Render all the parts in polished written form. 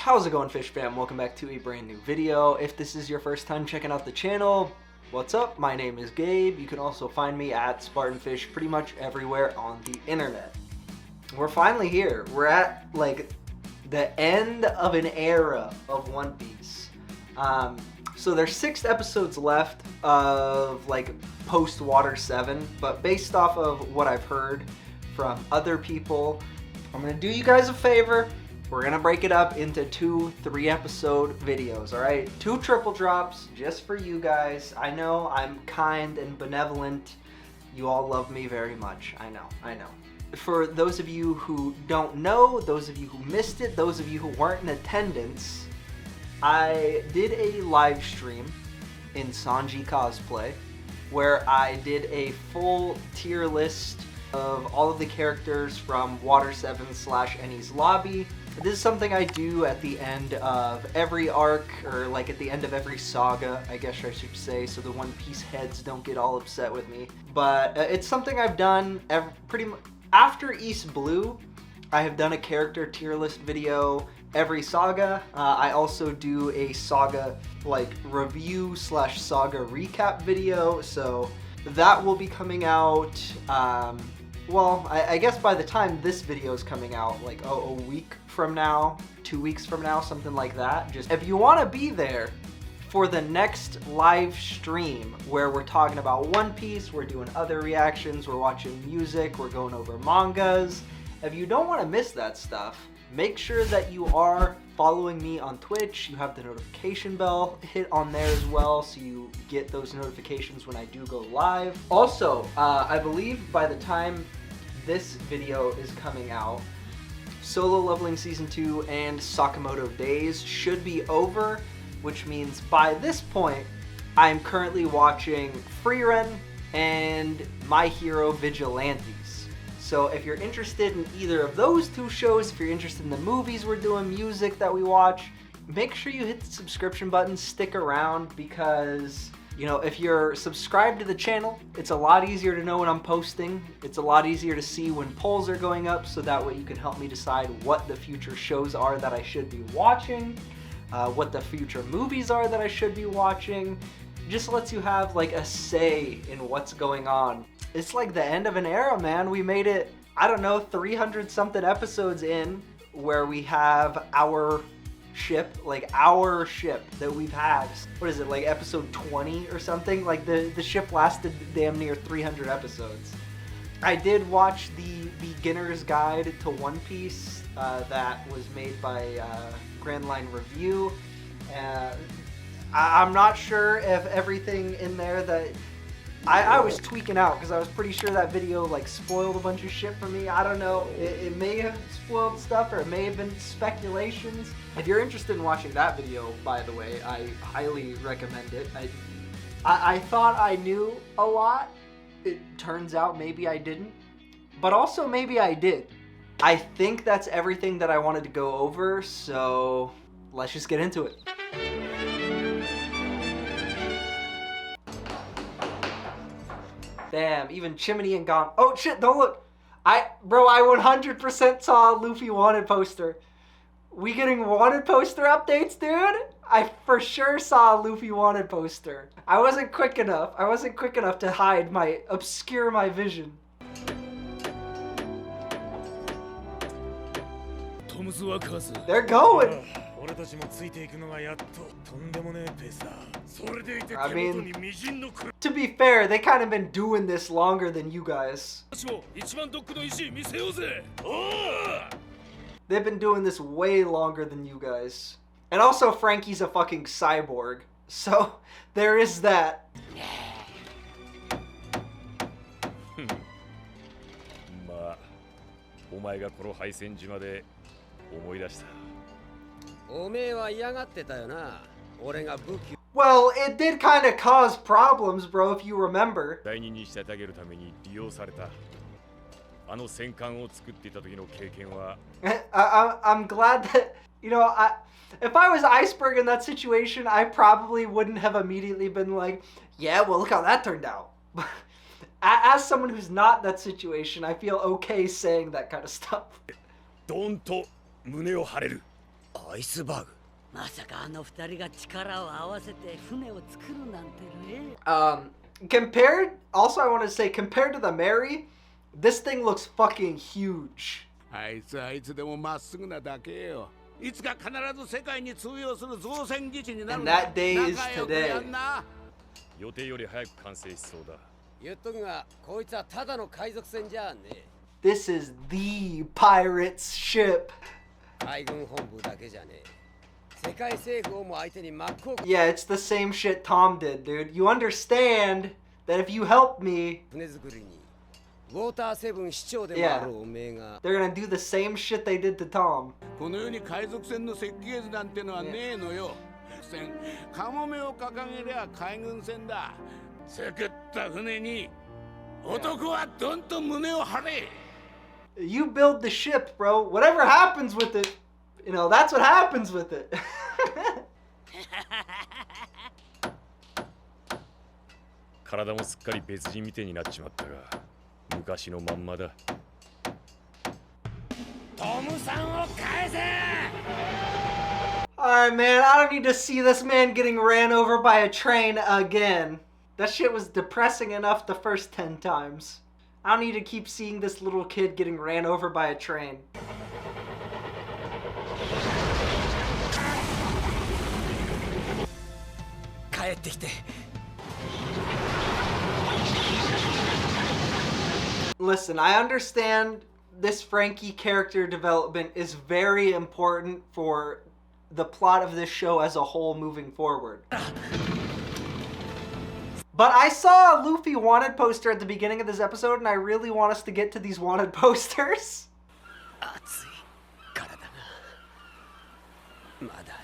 How's it going, Fish fam? Welcome back to a brand new video. If this is your first time checking out the channel, what's up? My name is Gabe. You can also find me at SpartnFish pretty much everywhere on the internet. We're finally here. We're at like the end of an era of One Piece. So there's 6 episodes left of like post Water 7, but based off of what I've heard from other people, I'm gonna do you guys a favor. We're gonna break it up into 2 3-episode videos, all right? 2 triple drops just for you guys. I know I'm kind and benevolent. You all love me very much. I know. For those of you who don't know, those of you who missed it, those of you who weren't in attendance, I did a live stream in Sanji cosplay where I did a full tier list of all of the characters from Water 7/Enies Lobby. This is something I do at the end of every arc, or like at the end of every saga, I guess I should say, so the One Piece heads don't get all upset with me. But it's something I've done pretty much after East Blue. I have done a character tier list video every saga. I also do a saga like review / saga recap video, so that will be coming out. Well, I guess by the time this video is coming out, like a week from now, 2 weeks from now, something like that. Just if you want to be there for the next live stream where we're talking about One Piece, we're doing other reactions, we're watching music, we're going over mangas. If you don't want to miss that stuff, make sure that you are following me on Twitch. You have the notification bell hit on there as well, so you get those notifications when I do go live. Also, I believe by the time this video is coming out, Solo Leveling Season 2 and Sakamoto Days should be over, which means by this point, I'm currently watching Frieren and My Hero Vigilantes. So if you're interested in either of those 2 shows, if you're interested in the movies we're doing, music that we watch, make sure you hit the subscription button, stick around, because you know, if you're subscribed to the channel, it's a lot easier to know when I'm posting. It's a lot easier to see when polls are going up, so that way you can help me decide what the future shows are that I should be watching, what the future movies are that I should be watching. Just lets you have like a say in what's going on. It's like the end of an era, man. We made it, I don't know, 300 something episodes in where we have our ship that we've had. What is it, like episode 20 or something? Like the ship lasted damn near 300 episodes. I did watch the beginner's guide to One Piece that was made by Grand Line Review. I'm not sure if everything in there that I was tweaking out, because I was pretty sure that video like spoiled a bunch of shit for me. I don't know. It may have spoiled stuff, or it may have been speculations. If you're interested in watching that video, by the way, I highly recommend it. I thought I knew a lot. It turns out maybe I didn't. But also maybe I did. I think that's everything that I wanted to go over, so let's just get into it. Damn, even Chimney and gone. Oh shit, don't look. I 100% saw a Luffy wanted poster. We getting wanted poster updates, dude? I for sure saw a Luffy wanted poster. I wasn't quick enough. To obscure my vision. They're going. I mean, to be fair, they kind of been doing this longer than you guys. They've been doing this way longer than you guys. And also, Frankie's a fucking cyborg. So, there is that. Well, it did kind of cause problems, bro, if you remember. I'm glad that, you know, if I was Iceberg in that situation, I probably wouldn't have immediately been like, yeah, well, look how that turned out. As someone who's not that situation, I feel okay saying that kind of stuff. アイスバグ。まさかあの二人が力を合わせて船を作るなんてね。Compared, also I want to say, compared to the Mary, this thing looks fucking huge. あいつはいつでもまっすぐなだけよ。いつか必ず世界に通用する造船技師になるんだ。 And that day is 仲良くや today. んな。予定より早く完成しそうだ。言っとくが、こいつはただの海賊船じゃねえ。 This is the pirate's ship. 海軍本部だけじゃねえ。世界政府をも相手に真っ向。 Yeah, it's the same shit Tom did, dude. You understand that if you help me, 船作りにウォーターセブン市長でもあるおめえが。 they're gonna do the same shit they did to Tom. この世に海賊船の設計図なんてのはねえのよ。船、カモメを掲げりゃ海軍船だ。作った船に男はどんと胸を張れ。 You build the ship, bro. Whatever happens with it, you know, that's what happens with it. 体もすっかり別人みてえになっちまったが、昔のまんまだ。トムさんを返せ。 Alright, man, I don't need to see this man getting ran over by a train again. That shit was depressing enough the first 10 times. I don't need to keep seeing this little kid getting ran over by a train. Listen, I understand this Frankie character development is very important for the plot of this show as a whole moving forward. But I saw a Luffy wanted poster at the beginning of this episode, and I really want us to get to these wanted posters. 熱い体がまだ。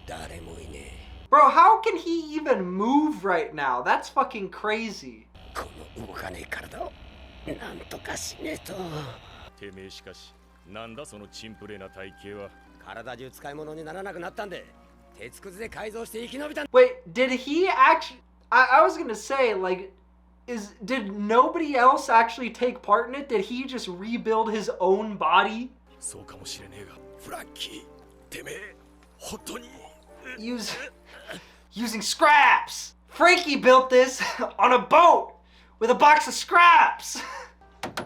誰もいねえ。 Bro, how can he even move right now? That's fucking crazy. この動かねえ体をなんとかしねえと。 てめえしかし、なんだそのチンプレな体型は。体中使い物にならなくなったんで、鉄くずで改造して生き延びたん。 Wait, did he actually... I was gonna say, like, did nobody else actually take part in it? Did he just rebuild his own body? そうかもしれねえが。フランキー、てめえ、本当に。 Using scraps! Frankie built this on a boat with a box of scraps!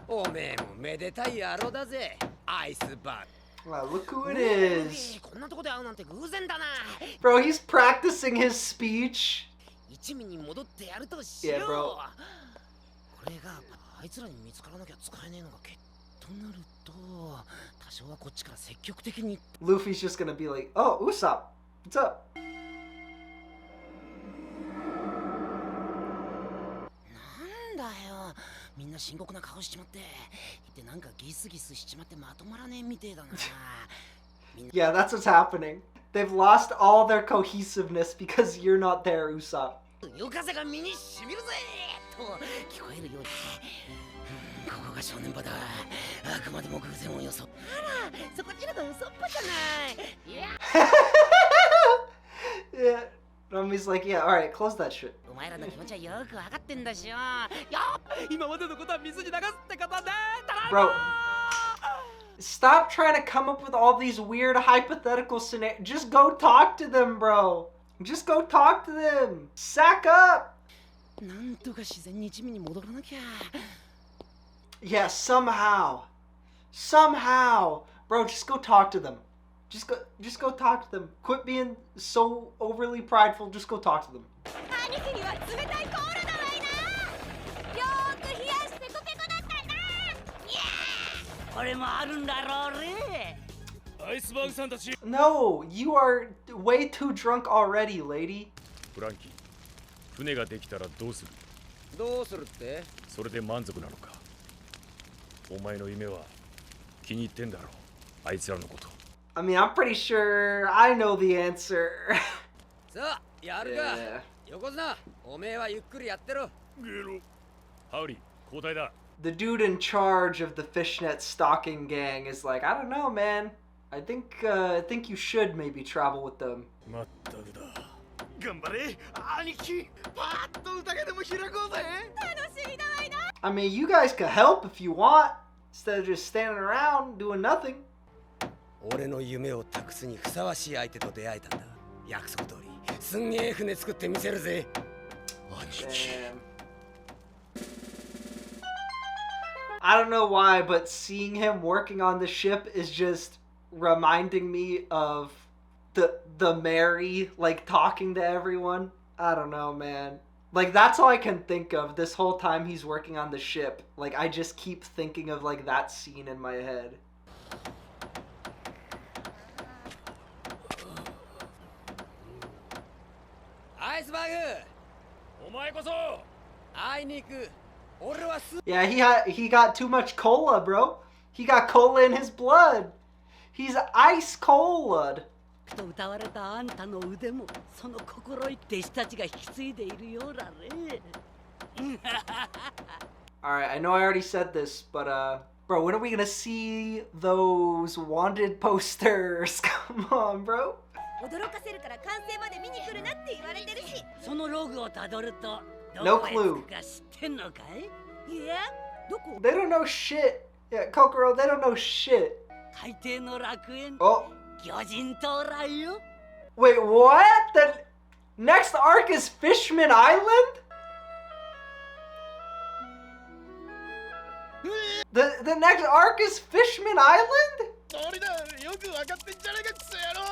おめえもめでたい野郎だぜ、アイスバー。 Wow, look who it is. こんなとこで会うなんて偶然だな。 Bro, he's practicing his speech. 一味に戻ってやるとしよう。 Yeah, bro. これがあいつらに見つからなきゃ使えねえのがけとなると、多少はこっちから積極的に。 Luffy's just gonna be like, oh, Usopp, what's up? なんだよ、みんな深刻な顔しちまって、でなんかギスギスしちまってまとまらねえみてえだな。 Yeah, that's what's happening. They've lost all their cohesiveness because you're not there, Usopp. 夜風が身にしみるぜと聞こえるように。ここが正念場だ。あくまでも偶然をよそ。あら、そこちらの嘘っぱじゃない。いや。 Yeah. Nami's like, yeah, alright, close that shit. お前らの気持ちはよくわかってんだしよ。今までのことは水に流すってことだ。 Bro, stop trying to come up with all these weird hypothetical scenarios. Just go talk to them, bro. Just go talk to them. Sack up. なんとか自然に一味に戻らなきゃ。 Yeah, somehow. Somehow. Bro, just go talk to them. Just go talk to them. Quit being so overly prideful. Just go talk to them. 兄貴には冷たいコールだわいな。よーく冷やしてペコペコだったんだ。いやー、これもあるんだろうね。アイスバーグさんたち。 No, you are way too drunk already, lady. フランキー、船ができたらどうする？どうするって？それで満足なのか？お前の夢は気に入ってんだろう、あいつらのこと。 I mean, I'm pretty sure I know the answer. さあ、やるか。横綱、おめえはゆっくりやってろ。ゲロ。ハウリー、交代だ。 The dude in charge of the fishnet stalking gang is like, I don't know, man. I think you should maybe travel with them. まったくだ。頑張れ兄貴パーッと宴でも開こうぜ楽しみだわいな I mean, you guys could help if you want, instead of just standing around doing nothing. 俺の夢を託すにふさわしい相手と出会えたんだ。約束通りすんげえ船作ってみせるぜ。兄貴。 Damn. I don't know why, but seeing him working on the ship is just reminding me of the Mary, like, talking to everyone. I don't know, man. Like, that's all I can think of this whole time he's working on the ship. Like, I just keep thinking of, like, that scene in my head. Iceberg! お前こそ。会いに行く。俺はす。 Yeah, he got too much cola, bro. He got cola in his blood. He's ice cola. と歌われたあんたの腕もその心意弟子たちが引き継いでいるようだね。Alright, I know I already said this, but bro, when are we gonna see those wanted posters? Come on, bro. 驚かせるから完成まで見に来るなって言われてるしそのログをたどると No どこへ clue. 着くか知ってんのかい？いやどこ They don't know shit. Yeah, Kokoro, they don't know shit. 海底の楽園 Oh, 魚人到来よ。 wait, what? The next arc is Fishman Island? The next arc is Fishman Island? それだよく分かってんじゃねえかクソ野郎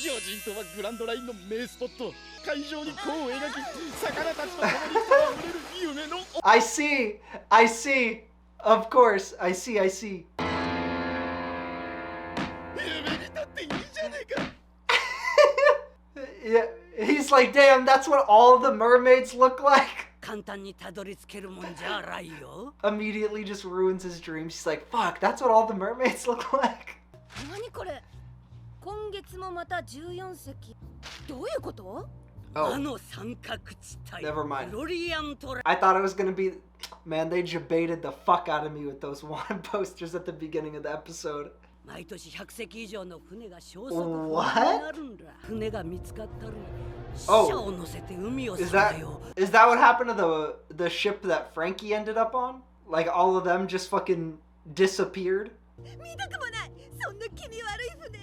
魚人とはグランドラインの名スポット海上に弧を描き魚たちと共に戯れる夢の I see. Of course, I see. 夢にだっていいじゃねえか Yeah, he's like, damn, that's what all the mermaids look like. 簡単にたどり着けるもんじゃないよ。 Immediately just ruins his dreams. He's like, fuck, that's what all the mermaids look like. 何これ今月もまた14隻どういうこと Oh, あの三角地帯 Never mind. フロリアントラ I thought it was gonna be, man, they debated the fuck out of me with those wanted posters at the beginning of the episode. 毎年100隻以上の船が消息不明 What? になるんだ。船が見つかったり死 Oh. 者を乗せて海を Is さ that まよ。 is that what happened to the ship that Frankie ended up on? Like all of them just fucking disappeared? 見たくもないそんな気味悪い船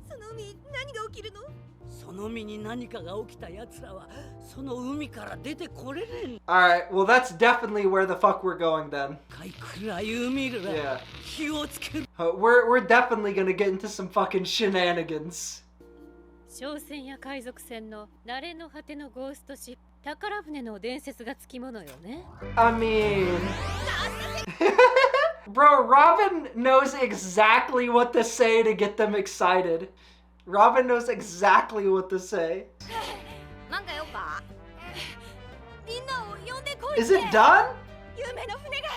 その海何が起きるのその身に何かが起きた奴らはその海から出てこれねえん Alright, well that's definitely where the fuck we're going then. かい暗い海ら Yeah. 火をつける。 We're definitely gonna get into some fucking shenanigans. 商船や海賊船の慣れの果てのゴーストシップ宝船の伝説がつきものよね。 I mean... Bro, Robin knows exactly what to say to get them excited. Robin knows exactly what to say. 漫画よかみんなを呼んでこい Is it done? 夢の船が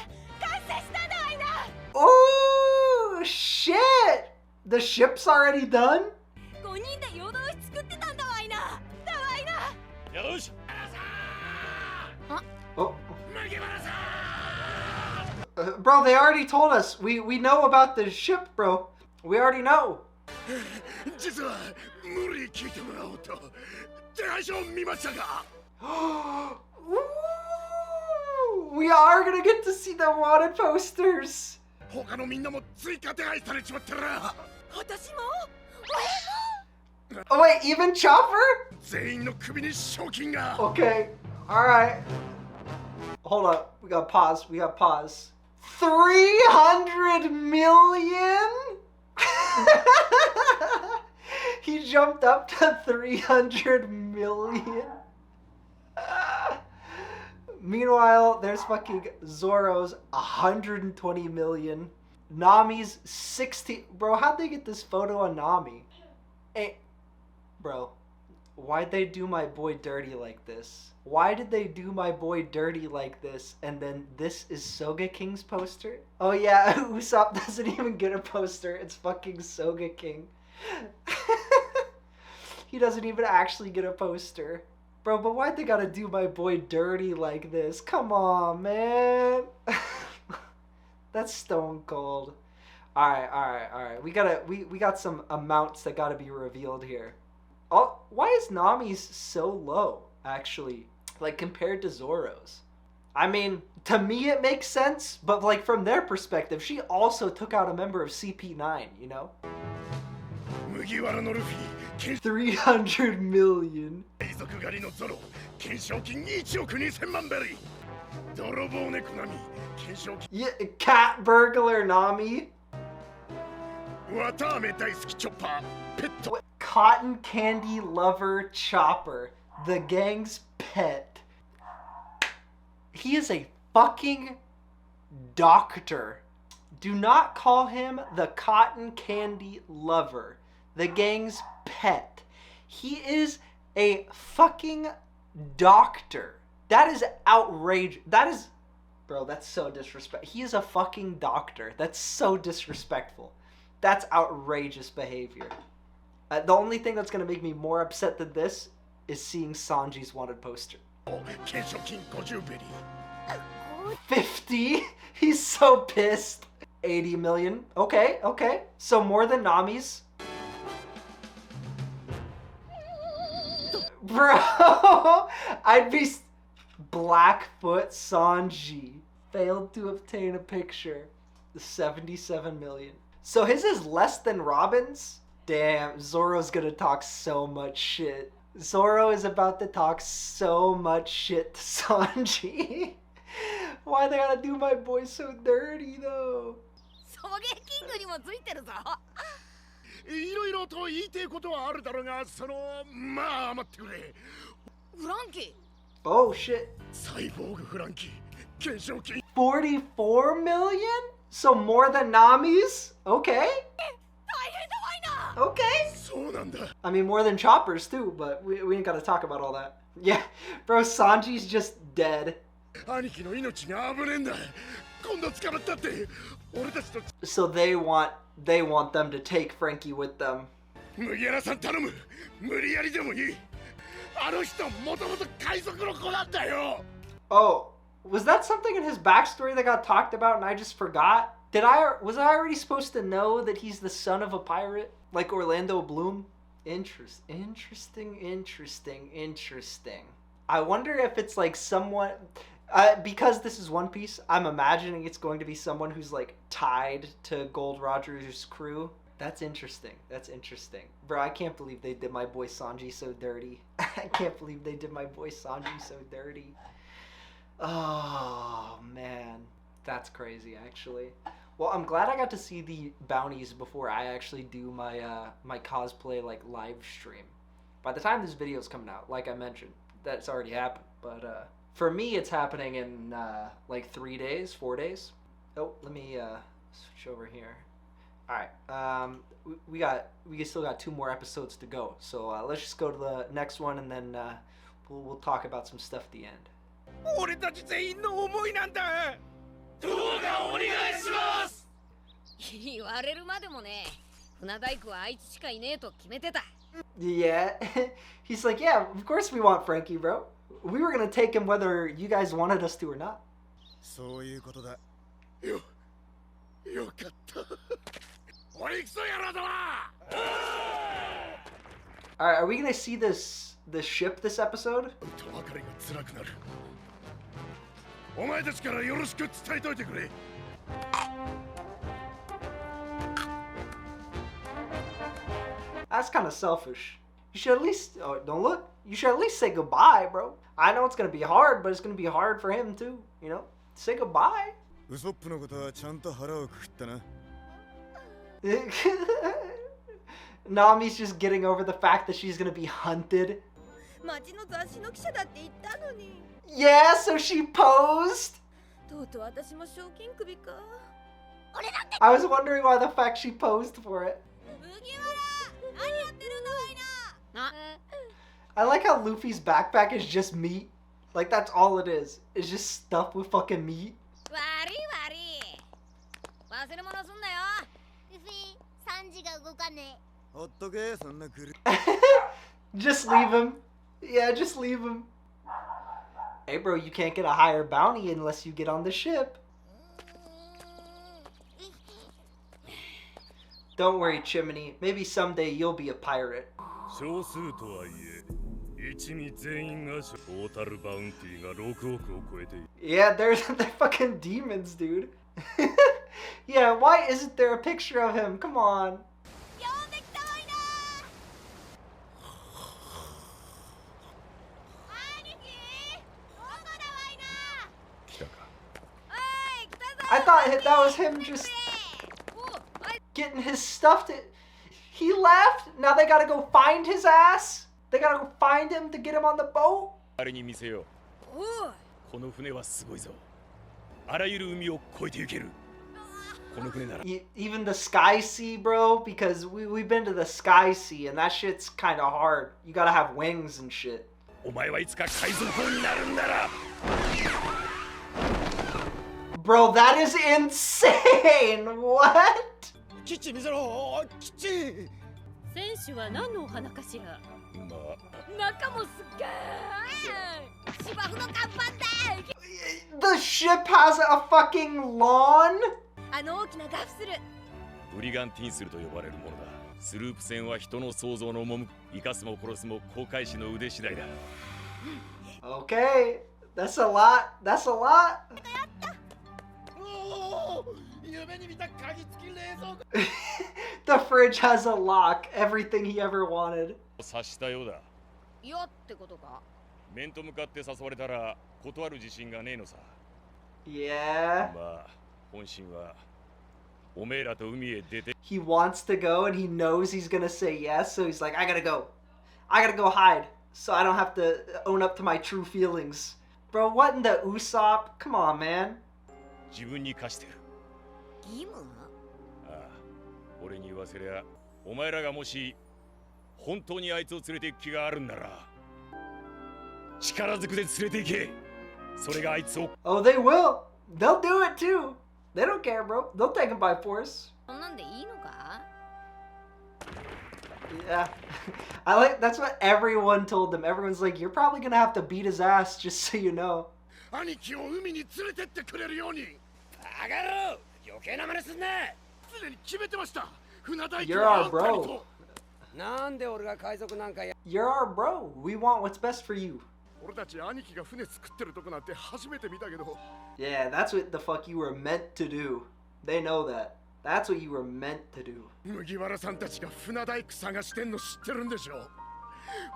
完成したんだわいな Oh, shit! The ship's already done? 5人で夜通し作ってたんだわいなだわいなよし Oh. 麦わらさ Bro, they already told us. We know about the ship, bro. We already know. 実は無理聞いてもらおうと手配書を見ましたか Ooh, we are gonna get to see the wanted posters. 他のみんなも追加手配されちまってるな私も Oh wait, even Chopper? 全員の首に賞金が Okay, alright. Hold up, we gotta pause. 300 million? He jumped up to 300 million. Meanwhile, there's fucking Zoro's 120 million. Nami's 60. Bro, how'd they get this photo on Nami? Hey, bro, why'd they do my boy dirty like this? Why did they do my boy dirty like this? And then this is Soga King's poster? Oh yeah, Usopp doesn't even get a poster. It's fucking Soga King. He doesn't even actually get a poster. Bro, but why'd they gotta do my boy dirty like this? Come on, man. That's stone cold. Alright. We got some amounts that gotta be revealed here. Why is Nami's so low, actually? Like, compared to Zoro's? I mean, to me it makes sense, but like from their perspective, she also took out a member of CP9, you know? 300 million. Yeah, cat burglar Nami. Cotton candy lover Chopper, the gang's pet. He is a fucking doctor. Do not call him the cotton candy lover, the gang's pet. He is a fucking doctor. That is outrageous. That is, bro, that's so disrespectful. He is a fucking doctor. That's so disrespectful. That's outrageous behavior. The only thing that's going to make me more upset than this is seeing Sanji's wanted poster. 50? He's so pissed. 80 million. Okay, okay. So more than Nami's. Bro, I'd be... Blackfoot Sanji failed to obtain a picture. 77 million. So his is less than Robin's? Damn, Zoro's gonna talk so much shit. Zoro is about to talk so much shit to Sanji. Why they gotta do my boy so dirty though? ソゲキングにもついてるぞ。いろいろと言いてえことはあるだろうが、まあ待ってくれ。フランキー。 Oh shit. サイボーグフランキー、懸賞金。44 million? So more than Nami's? Okay. Okay. そうなんだ。 I mean, more than Chopper's too, but we ain't gotta talk about all that. Yeah, bro, Sanji's just dead. 兄貴の命が危ねえんだ。今度捕まったって。俺たちと。So they want them to take Frankie with them. 麦わらさん頼む。無理やりでもいい。あの人もともと海賊の子なんだよ。 Oh, was that something in his backstory that got talked about and I just forgot? Was I already supposed to know that he's the son of a pirate? Like Orlando Bloom? Interesting. I wonder if it's like someone... because this is One Piece, I'm imagining it's going to be someone who's like tied to Gold Roger's crew. That's interesting. Bro, I can't believe they did my boy Sanji so dirty. I can't believe they did my boy Sanji so dirty. Oh, man. That's crazy, actually. Well, I'm glad I got to see the bounties before I actually do my my cosplay like live stream. By the time this video is coming out, like I mentioned, that's already happened. But for me, it's happening in like 3 days, 4 days. Oh, let me switch over here. All right, we still got 2 more episodes to go. So let's just go to the next one, and then we'll talk about some stuff at the end. 俺たち全員の思いなんだ。どうかお願いします。言われるまでもね。船大工はあいつしかいねえと決めてた。Yeah, he's like, yeah, of course we want Frankie, bro. We were gonna take him whether you guys wanted us to or not. そういうことだ。よかった。おいくそやろうだわ。Alright, are we gonna see this ship this episode? と別れが辛くなる。お前たちからよろしく伝えといてくれ。That's kind of selfish. You should at least... Oh, don't look. You should at least say goodbye, bro. I know it's gonna be hard, but it's gonna be hard for him too, you know? Say goodbye. ウソップのことはちゃんと腹をくくったな。Nami's just getting over the fact that she's gonna be hunted. 町の雑誌の記者だって言ったのに。 Yeah, so she posed? とうとう私も賞金首か。 I was wondering why the fact she posed for it. 麦わら、何やってるんだわいな。 I like how Luffy's backpack is just meat. Like, that's all it is. It's just stuffed with fucking meat. 悪い。忘れ物すんなよ。ルフィ、サンジが動かねえ。ほっとけ、そんなくる。Just leave him. Yeah, just leave him. Hey, bro, you can't get a higher bounty unless you get on the ship. Don't worry, Chimney. Maybe someday you'll be a pirate. 少数とはいえ、一味全員がトータルバウンティーが6億を超えている。 Yeah, they're fucking demons, dude. Yeah, why isn't there a picture of him? Come on. 呼んできたわいな兄貴どこだわいな来たか。おい来たぞ I thought that was him just おおい getting his stuff to... He left? Now they gotta go find his ass? They gotta go find him to get him on the boat? あれに見せよう。おいこの船はすごいぞ。あらゆる海を越えて行ける。この船なら。 Even the Sky Sea, bro? Because we've been to the Sky Sea and that shit's kinda hard. You gotta have wings and shit. お前はいつか海賊王になるんだな。 Bro, that is insane! What? キッチン見せろキッチン選手は何のお花かしら。まあ、中もすっげー芝生の看板だ The ship has a fucking lawn? あの大きなガフスルブリガンティンスルと呼ばれるものだ。スループ船は人の想像の赴く、生かすも殺すも航海士の腕次第だ。 Okay, that's a lot. That's a lot. おお夢に見た鍵付き冷蔵庫 The fridge has a lock. Everything he ever wanted. 察したようだ。よってことか面と向かって誘われたら断る自信がねえのさ。 Yeah. まあ、本心はおめえらと海へ出て He wants to go and he knows he's gonna say yes, so he's like, I gotta go. I gotta go hide so I don't have to own up to my true feelings. Bro, what in the Usopp? Come on, man. 自分に課してる。義務ああ、俺に言わせりゃ、お前らがもし本当にあいつを連れて行く気があるんなら、力ずくで連れて行け。それがあいつを。 Oh, they will. They'll do it too. They don't care, bro. They'll take him by force. そんなんでいいのか Yeah. I like that's what everyone told them. Everyone's like, you're probably gonna have to beat his ass just so you know. 兄貴を海に連れてってくれるようにバカ野郎余計な真似すんな常に決めてました船代 You're our bro. なんで俺が海賊なんかや You're our bro. We want what's best for you. 俺たち兄貴が船作ってるとこなんて初めて見たけど Yeah, that's what the fuck you were meant to do. They know that. That's what you were meant to do. 麦わらさんたちが船大工探してんの知ってるんでしょ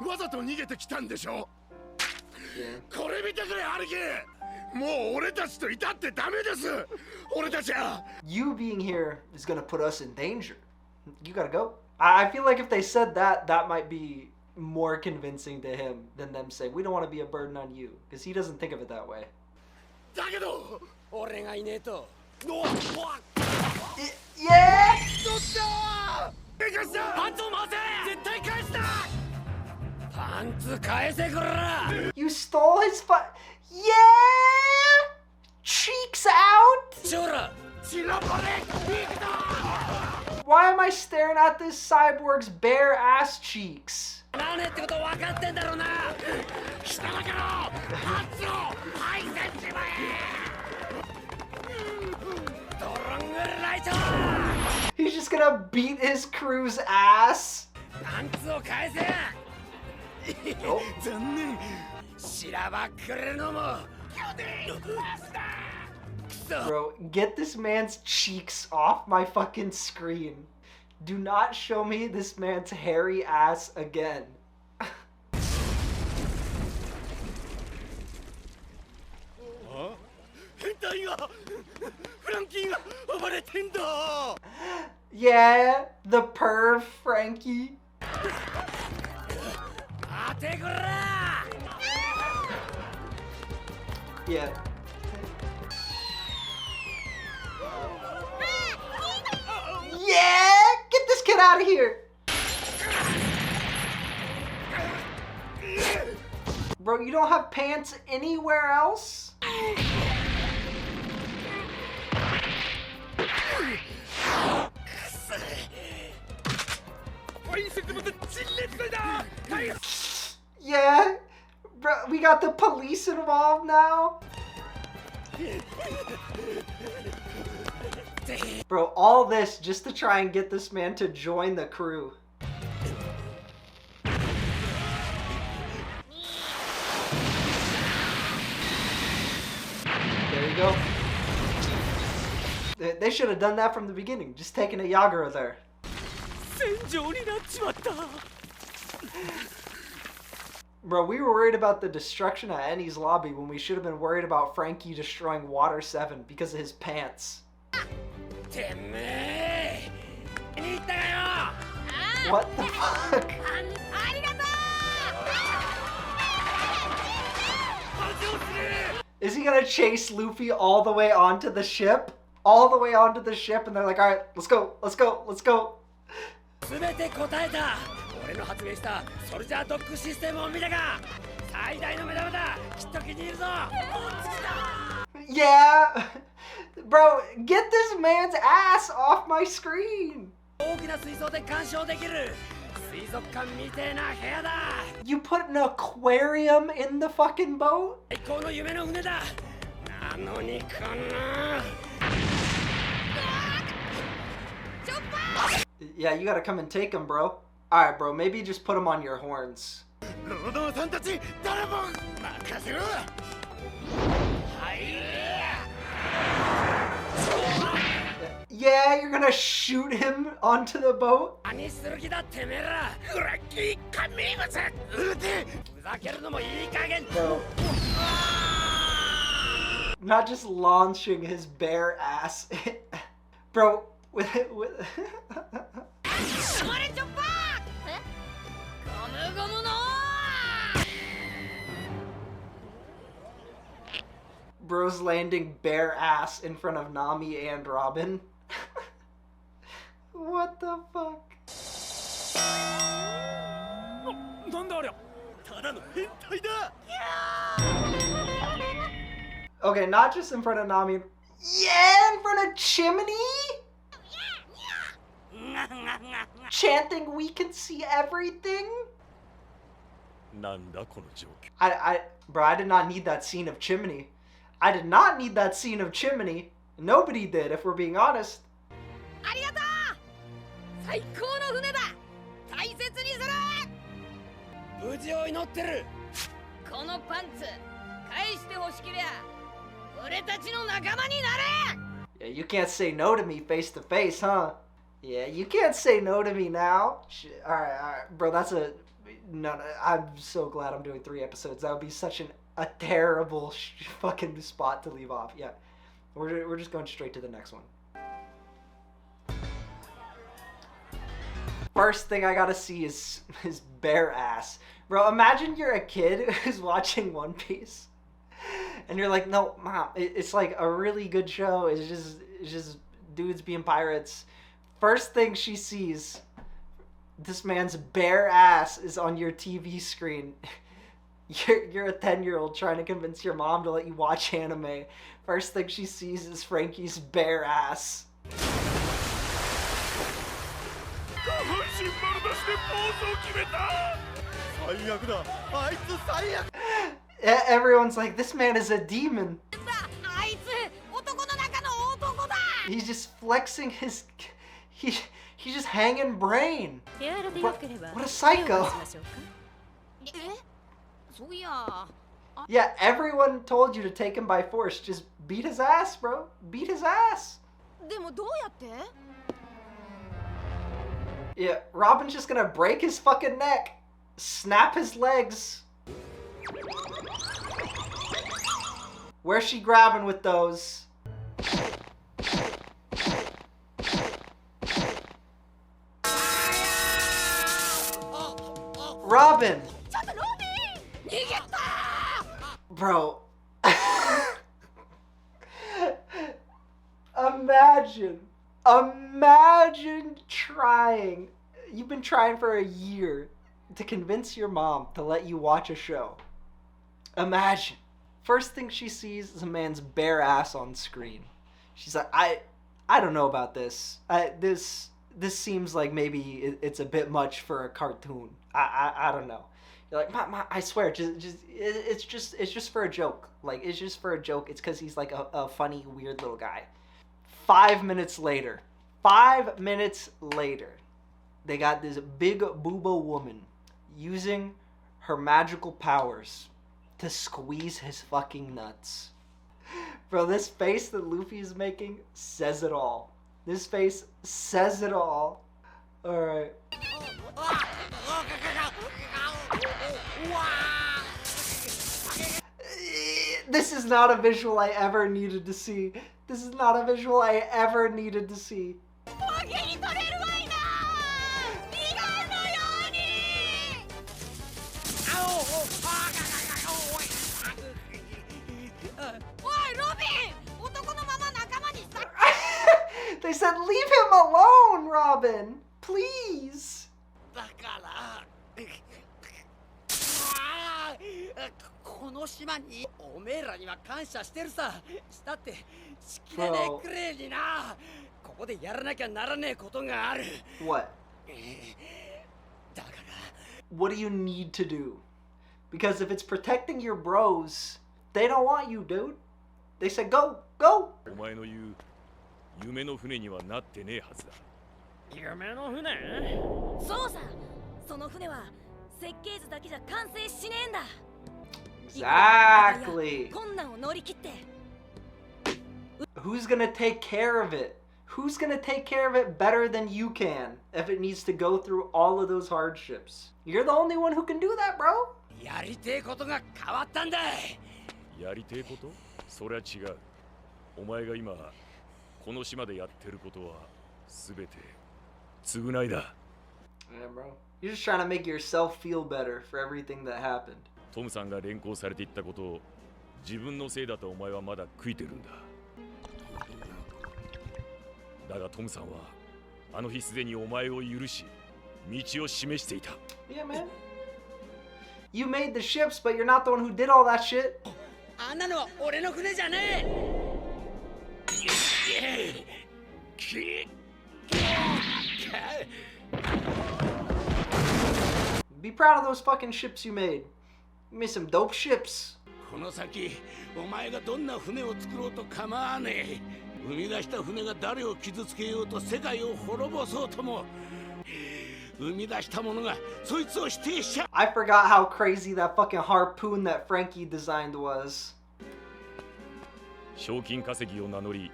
わざと逃げてきたんでしょ Yeah. これ見てくれ兄貴もう俺たちといたってダメです俺たちは You being here is gonna put us in danger. You gotta go. I feel like if they said that, that might be more convincing to him than them saying, we don't want to be a burden on you. Because he doesn't think of it that way. だけど俺がいねえと Yeah! パンツを回せ絶対返すなパンツ返せこら You stole his Yeah! Cheeks out! ちょらチラパレビクター Why am I staring at this cyborg's bare ass cheeks? なねってこと分かってんだろうな下だけのパンツを排せちまえドロングライト He's just gonna beat his crew's ass. パンツを返せ Oh. 残念しらばっくれるのも Bro, get this man's cheeks off my fucking screen. Do not show me this man's hairy ass again. 変態がフランキーが暴れてんだ Yeah, the perv Frankie. 待てこら Yeah. Yeah! Get this kid out of here! Bro, you don't have pants anywhere else? Yeah? Bro, we got the police involved now? Bro, all this just to try and get this man to join the crew. you go. They should have done that from the beginning. Just taking a Yagura there. Bro, we were worried about the destruction of Annie's lobby when we should have been worried about Frankie destroying Water 7 because of his pants. What the fuck? Is he gonna chase Luffy all the way onto the ship? All the way onto the ship, and they're like, alright, let's go, let's go, let's go. Yeah! Bro, get this man's ass off my screen! You put an aquarium in the fucking boat? Yeah, you gotta come and take him, bro. Alright, bro, maybe just put him on your horns. Yeah, you're gonna shoot him onto the boat? Bro. Not just launching his bare ass. Bro, with Bro's landing bare ass in front of Nami and Robin. What the fuck? Okay, not just in front of Nami. Yeah, in front of Chimney? Chanting, we can see everything? Bro, I did not need that scene of Chimney. I did not need that scene of Chimney. Nobody did, if we're being honest. Yeah, you can't say no to me face to face, huh? Yeah, you can't say no to me now. Alright, bro, that's a... No, I'm so glad I'm doing 3 episodes. That would be such a terrible fucking spot to leave off. Yeah, we're just going straight to the next one. First thing I gotta see is his bare ass. Bro, imagine you're a kid who's watching One Piece. And you're like, no, mom, it's like a really good show. It's just dudes being pirates. First thing she sees, this man's bare ass is on your TV screen. You're a 10-year-old trying to convince your mom to let you watch anime. First thing she sees is Frankie's bare ass. Everyone's like, this man is a demon. He's just flexing his... He's just hanging brain. What a psycho. Yeah, everyone told you to take him by force. Just beat his ass, bro. Beat his ass. Yeah, Robin's just gonna break his fucking neck, snap his legs. Where's she grabbing with those? Robin! Bro. Imagine trying. You've been trying for a year to convince your mom to let you watch a show. Imagine. First thing she sees is a man's bare ass on screen. She's like, I don't know about this. This seems like maybe it's a bit much for a cartoon. I don't know. You're like, Mom, I swear, it's just for a joke. Like, it's just for a joke. It's because he's like a funny, weird little guy. 5 minutes later, they got this big booba woman using her magical powers to squeeze his fucking nuts. Bro, this face that Luffy is making says it all. This face says it all. Alright. This is not a visual I ever needed to see. This is not a visual I ever needed to see. They said, leave him alone, Robin. Please. この島におめえらには感謝してるさ。したってしきれねえくれにな。ここでやらなきゃならねえことがある。What? だから。What do you need to do? Because if it's protecting your bros, they don't want you, dude. They said, go, go. お前の言う夢の船にはなってねえはずだ。夢の船？そうさ。その船は設計図だけじゃ完成しねえんだ。 Exactly. Who's gonna take care of it? Who's gonna take care of it better than you can if it needs to go through all of those hardships? You're the only one who can do that, bro. やりてえことが変わったんだ。やりてえこと？そりゃ違う。お前が今この島でやってることはすべて償いだ。Yeah, bro. You're just trying to make yourself feel better for everything that happened. トムさんが連行されていったことを自分のせいだとお前はまだ悔いてるんだ。だがトムさんはあの日すでにお前を許し道を示していた。Yeah, man. You made the ships, but you're not the one who did all that shit. あんなのは俺の船じゃねえ。Be proud of those fucking ships you made. You made some dope ships. この先お前がどんな船を作ろうと構わねえ。生み出した船が誰を傷つけようと世界を滅ぼそうとも生み出したものがそいつを否定しちゃう。 I forgot how crazy that fucking harpoon that Frankie designed was. 賞金稼ぎを名乗り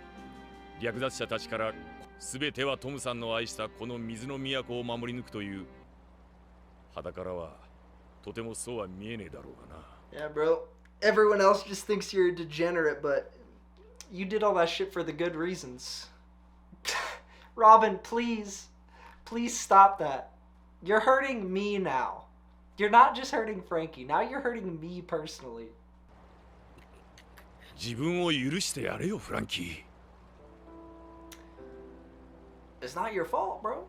略奪者たちから全てはトムさんの愛したこの水の都を守り抜くという肌からはとてもそうは見えねえだろうがな。 Yeah, bro. Everyone else just thinks you're a degenerate, but you did all that shit for the good reasons. Robin, please. Please stop that. You're hurting me now. You're not just hurting Frankie. Now you're hurting me personally. 自分を許してやれよ、フランキー。 It's not your fault, bro.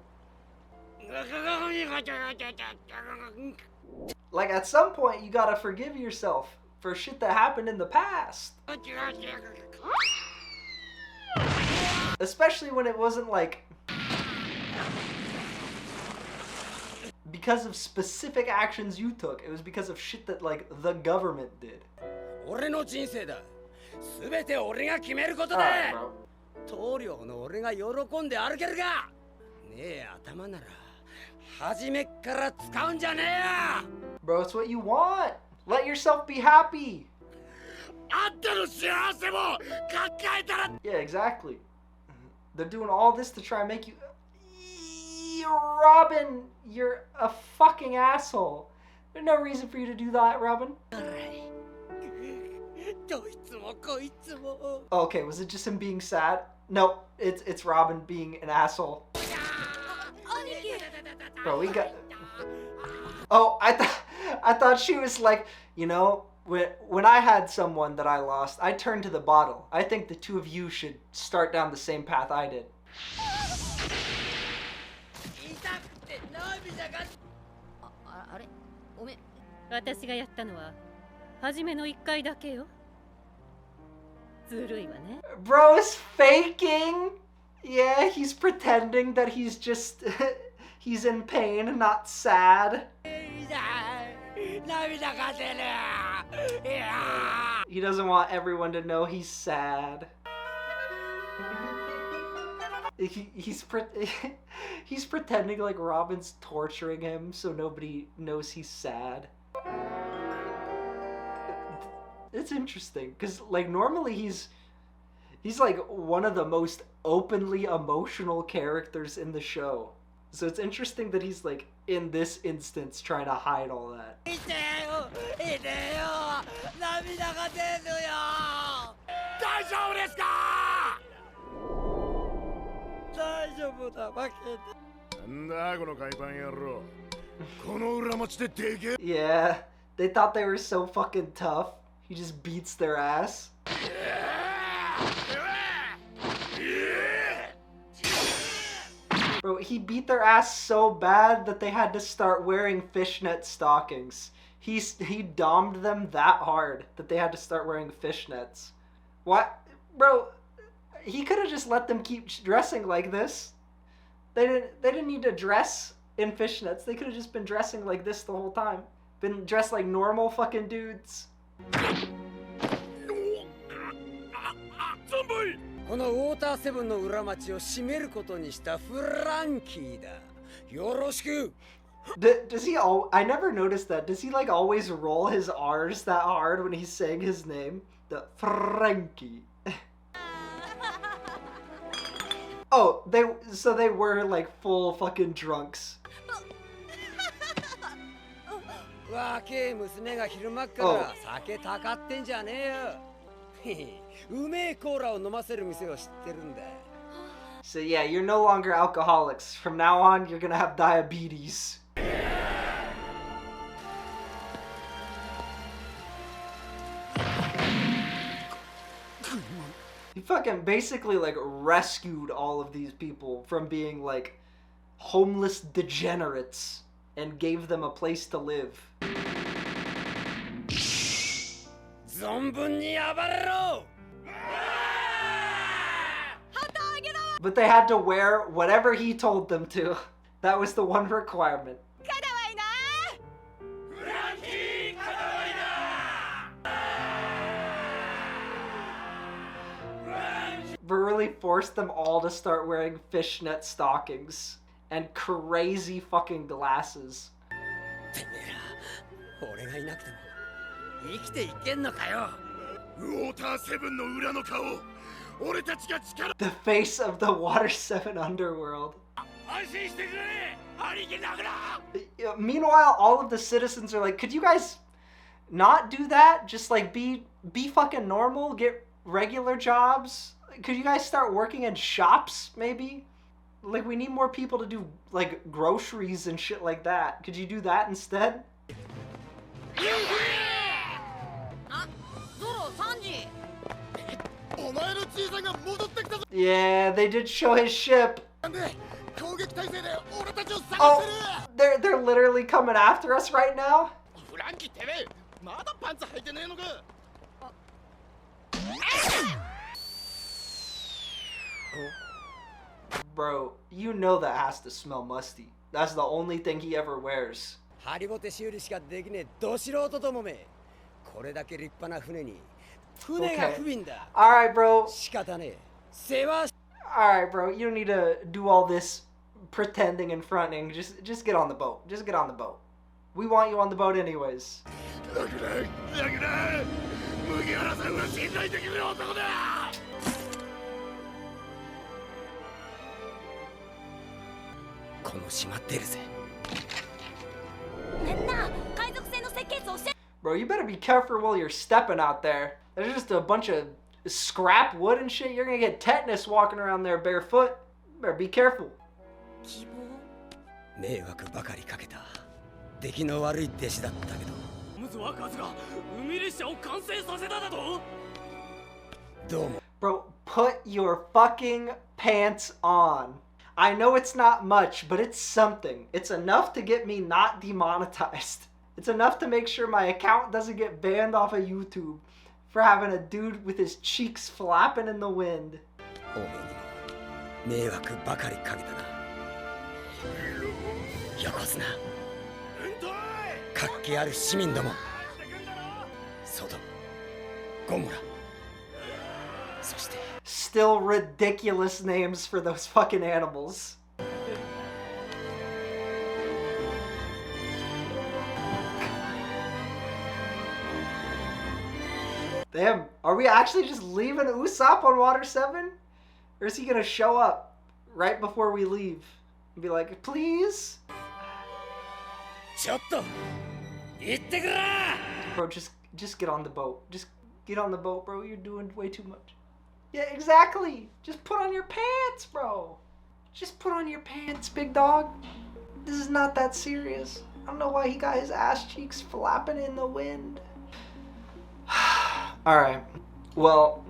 Like, at some point, you gotta forgive yourself for shit that happened in the past. Especially when it wasn't like because of specific actions you took. It was because of shit that like the government did. 俺の人生だ。すべて俺が決めることだ。 Alright, bro. 棟梁の俺が喜んで歩けるか。ねえ頭なら初めっから使うんじゃねえや。 Bro, it's what you want. Let yourself be happy. あんたの幸せも考えたら。 Yeah, exactly. They're doing all this to try and make you. Robin, you're a fucking asshole. There's no reason for you to do that, Robin. どいつもこいつも。 Okay, was it just him being sad? No, it's Robin being an asshole. Bro, we got. Oh, I thought she was like, you know, when I had someone that I lost, I turned to the bottle. I think the two of you should start down the same path I did. 痛くて涙が。あれ、ごめん。私がやったのは初めの1回だけよ。ずるいわね。 Bro is faking. Yeah, he's pretending that he's just he's in pain, not sad. He doesn't want everyone to know he's sad. He's pretending like Robin's torturing him so nobody knows he's sad. It's interesting because like normally he's He's like one of the most openly emotional characters in the show. So it's interesting that he's like in this instance trying to hide all that. Yeah, they thought they were so fucking tough. He just beats their ass. Bro, he beat their ass so bad that they had to start wearing fishnet stockings. He domed them that hard that they had to start wearing fishnets. What? Bro, he could have just let them keep dressing like this. They didn't need to dress in fishnets. They could have just been dressing like this the whole time. Been dressed like normal fucking dudes. このウォーターセブンの裏町を閉めることにしたフランキーだ。よろしく。 Does he I never noticed that. Does he like always roll his R's that hard when he's saying his name? The Frankie. Oh, they were like full fucking drunks. 若え娘が昼間っから酒たかってんじゃねえよ。うめえコーラを飲ませる店を知ってるんだ。 So yeah, you're no longer alcoholics. From now on, you're gonna have diabetes. He fucking basically like rescued all of these people from being like homeless degenerates and gave them a place to live. 存分に暴れろ。 But they had to wear whatever he told them to. That was the one requirement. But really forced them all to start wearing fishnet stockings and crazy fucking glasses. てめえら、俺がいなくても生きていけんのかよ。ウォーターセブンの裏の顔。 The face of the Water 7 underworld. Meanwhile, all of the citizens are like, could you guys not do that? Just like be fucking normal, get regular jobs? Could you guys start working in shops, maybe? Like, we need more people to do like groceries and shit like that. Could you do that instead? Yeah, they did show his ship. Oh, they're literally coming after us right now. Bro, you know that has to smell musty. That's the only thing he ever wears. ハリボテ修理しかできねえど素人どもめ。これだけ立派な船に船が不憫だ。Alright, bro. 仕方ねえ。世話。 Alright, bro. You don't need to do all this pretending and fronting. Just get on the boat. Just get on the boat. We want you on the boat anyways. この島出るぜ。 Bro, you better be careful while you're stepping out there. There's just a bunch of scrap wood and shit. You're gonna get tetanus walking around there barefoot. Better be careful. 迷惑ばかりかけた。出来の悪い弟子だったけど。まずはカズが海列車を完成させただと。どうも。 Bro, put your fucking pants on. I know it's not much, but it's something. It's enough to get me not demonetized. It's enough to make sure my account doesn't get banned off of YouTube for having a dude with his cheeks flapping in the wind. おめえにも迷惑ばかりかけたな。横綱。活気ある市民ども。ソドム、ゴモラ。そして。 Still ridiculous names for those fucking animals. Damn, are we actually just leaving Usopp on Water 7? Or is he gonna show up right before we leave and be like, please? ちょっと行ってくれ。 Bro, just get on the boat. Just get on the boat, bro. You're doing way too much. Yeah, exactly. Just put on your pants, bro. Just put on your pants, big dog. This is not that serious. I don't know why he got his ass cheeks flapping in the wind. Alright. Well,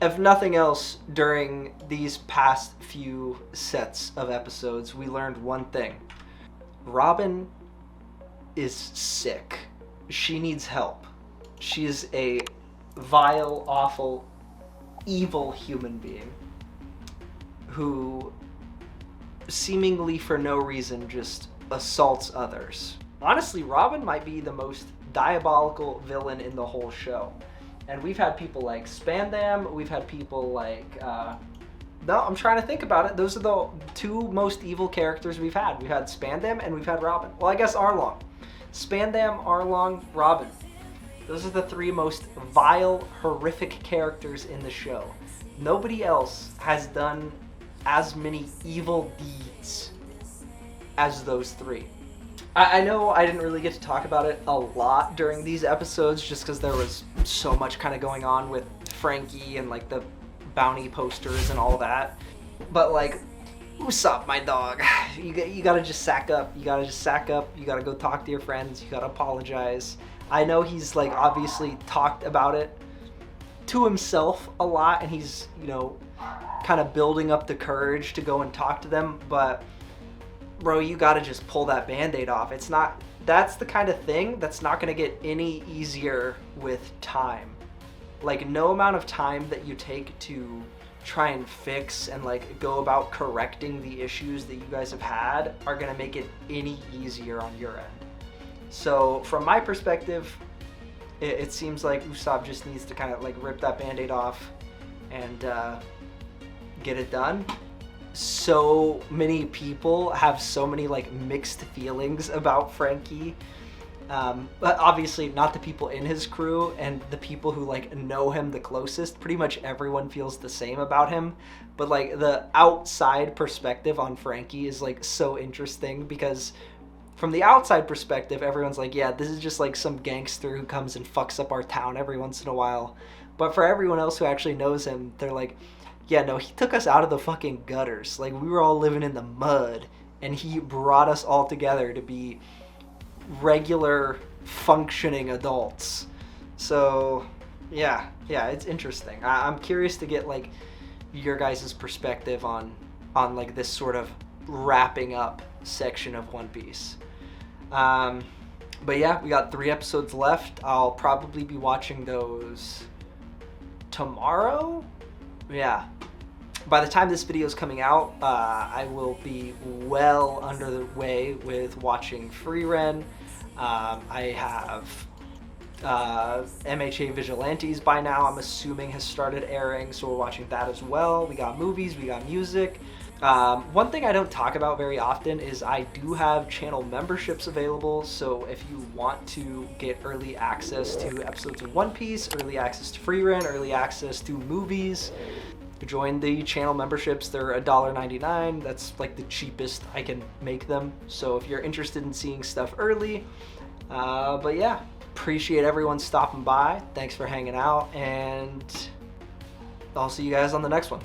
if nothing else, during these past few sets of episodes, we learned one thing. Robin is sick. She needs help. She is a vile, awful, evil human being who seemingly for no reason just assaults others. Honestly, Robin might be the most diabolical villain in the whole show. And we've had people like Spandam, we've had people like, no, I'm trying to think about it. Those are the two most evil characters we've had. We've had Spandam and we've had Robin. Well, I guess Arlong. Spandam, Arlong, Robin. Those are the three most vile, horrific characters in the show. Nobody else has done as many evil deeds as those three. I know I didn't really get to talk about it a lot during these episodes just because there was so much kind of going on with Frankie and like the bounty posters and all that. But like, Usopp, my dog, you gotta just sack up. You gotta just sack up. You gotta go talk to your friends. You gotta apologize. I know he's like obviously talked about it to himself a lot and he's, you know, kind of building up the courage to go and talk to them, but bro, you gotta just pull that band-aid off. It's not, that's the kind of thing that's not gonna get any easier with time. Like, no amount of time that you take to try and fix and like go about correcting the issues that you guys have had are gonna make it any easier on your end. So from my perspective, it seems like Usopp just needs to kind of like rip that band-aid off and get it done. So many people have so many like mixed feelings about Frankie, but obviously not the people in his crew and the people who like know him the closest. Pretty much everyone feels the same about him, but like the outside perspective on Frankie is like so interesting because from the outside perspective, everyone's like, yeah, this is just like some gangster who comes and fucks up our town every once in a while. But for everyone else who actually knows him, they're like, yeah, no, he took us out of the fucking gutters. Like, we were all living in the mud, and he brought us all together to be regular, functioning adults. So, yeah, it's interesting. I'm curious to get, like, your guys' perspective on like, this sort of wrapping up section of One Piece. But yeah, we got 3 episodes left. I'll probably be watching those tomorrow. Yeah, by the time this video is coming out, I will be well under the way with watching Frieren. I have MHA Vigilantes by now, I'm assuming has started airing, so we're watching that as well. We got movies, we got music. One thing I don't talk about very often is I do have channel memberships available, so if you want to get early access to episodes of One Piece, early access to Frieren, early access to movies, join the channel memberships. They're $1.99. That's like the cheapest I can make them, so if you're interested in seeing stuff early, but yeah, appreciate everyone stopping by. Thanks for hanging out, and I'll see you guys on the next one.